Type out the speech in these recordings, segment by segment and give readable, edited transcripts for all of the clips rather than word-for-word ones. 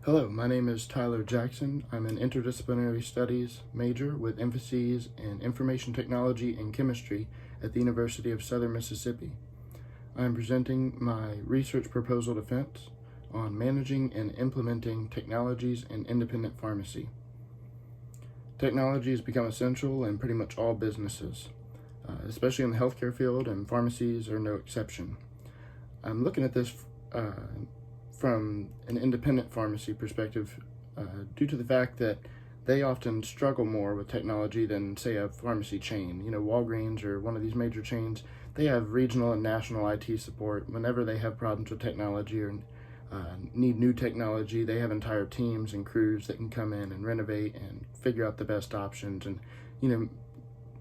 Hello, my name is Tyler Jackson. I'm an interdisciplinary studies major with emphases in information technology and chemistry at the University of Southern Mississippi. I'm presenting my research proposal defense on managing and implementing technologies in independent pharmacy. Technology has become essential in pretty much all businesses, especially in the healthcare field, and pharmacies are no exception. I'm looking at this from an independent pharmacy perspective due to the fact that they often struggle more with technology than, say, a pharmacy chain. Walgreens or one of these major chains, they have regional and national IT support. Whenever they have problems with technology or need new technology, they have entire teams and crews that can come in and renovate and figure out the best options and,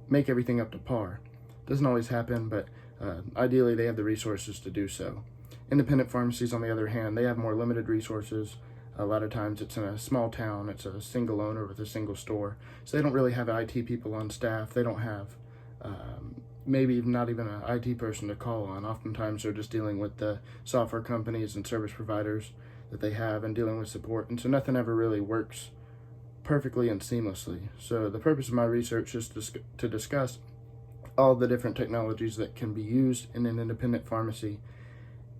make everything up to par. Doesn't always happen, but ideally they have the resources to do so. Independent pharmacies, on the other hand, they have more limited resources. A lot of times it's in a small town, it's a single owner with a single store, so they don't really have IT people on staff. They don't have maybe not even an IT person to call on. Oftentimes they're just dealing with the software companies and service providers that they have and dealing with support, and so nothing ever really works perfectly and seamlessly. So the purpose of my research is to discuss all the different technologies that can be used in an independent pharmacy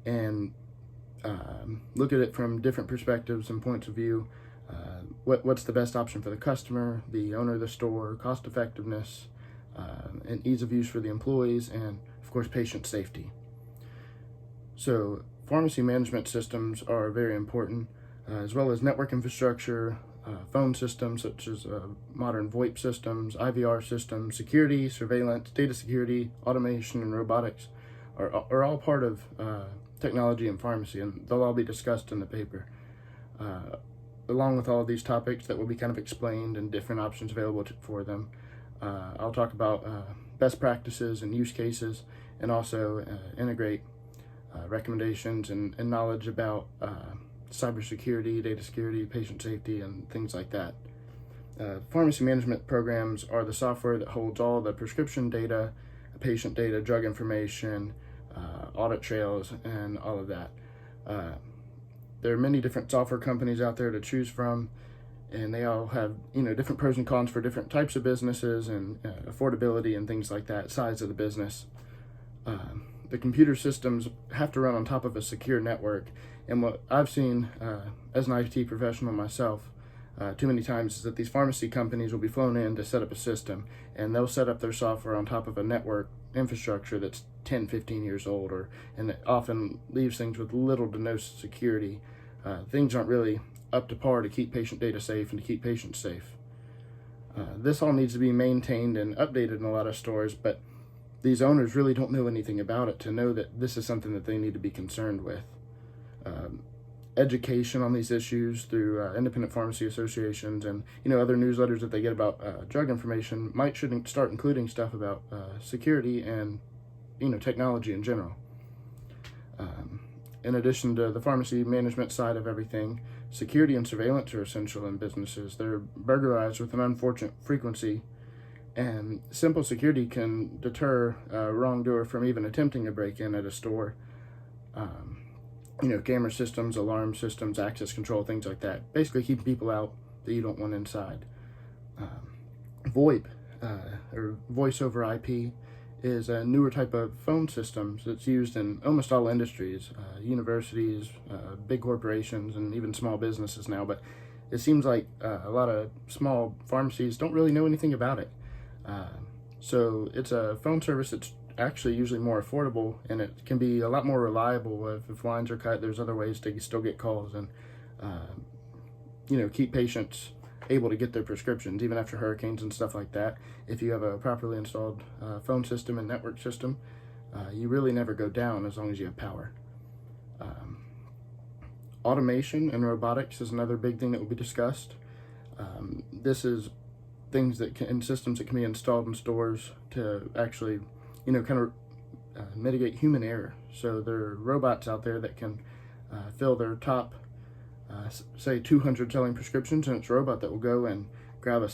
and look at it from different perspectives and points of view. What's the best option for the customer, the owner of the store, cost effectiveness, and ease of use for the employees, and of course patient safety. So pharmacy management systems are very important, as well as network infrastructure, phone systems such as modern VoIP systems, IVR systems, security, surveillance, data security, automation, and robotics are all part of technology in pharmacy, and they'll all be discussed in the paper. Along with all of these topics that will be kind of explained and different options available for them, I'll talk about best practices and use cases, and also integrate recommendations and knowledge about cybersecurity, data security, patient safety, and things like that. Pharmacy management programs are the software that holds all the prescription data, patient data, drug information, audit trails, and all of that. There are many different software companies out there to choose from, and they all have different pros and cons for different types of businesses and affordability and things like that, size of the business. The computer systems have to run on top of a secure network, and what I've seen as an IT professional myself too many times is that these pharmacy companies will be flown in to set up a system, and they'll set up their software on top of a network infrastructure that's 10-15 years old, and it often leaves things with little to no security. Things aren't really up to par to keep patient data safe and to keep patients safe. This all needs to be maintained and updated in a lot of stores, but these owners really don't know anything about it to know that this is something that they need to be concerned with. Education on these issues through independent pharmacy associations and other newsletters that they get about drug information should start including stuff about security and technology in general. In addition to the pharmacy management side of everything, security and surveillance are essential in businesses. They're burglarized with an unfortunate frequency, and simple security can deter a wrongdoer from even attempting to break in at a store. Camera systems, alarm systems, access control, things like that. Basically keeping people out that you don't want inside. VoIP, or voice over IP, is a newer type of phone systems that's used in almost all industries, universities, big corporations, and even small businesses now. But it seems like a lot of small pharmacies don't really know anything about it. So it's a phone service that's actually usually more affordable, and it can be a lot more reliable. If lines are cut, there's other ways to still get calls and keep patients able to get their prescriptions even after hurricanes and stuff like that. If you have a properly installed phone system and network system, you really never go down as long as you have power. Automation and robotics is another big thing that will be discussed. This is things and systems that can be installed in stores to actually mitigate human error. So there are robots out there that can fill their top say 200 selling prescriptions, and it's a robot that will go and grab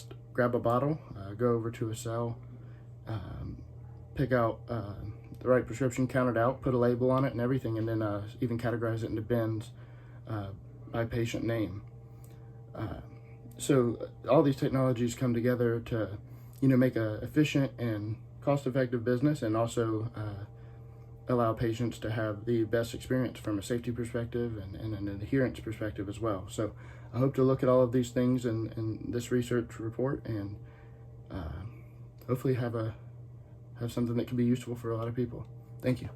a bottle, go over to a cell, pick out the right prescription, count it out, put a label on it and everything, and then even categorize it into bins by patient name. So all these technologies come together to, make a efficient and cost-effective business, and also allow patients to have the best experience from a safety perspective and an adherence perspective as well. So I hope to look at all of these things in this research report, and hopefully have something that can be useful for a lot of people. Thank you.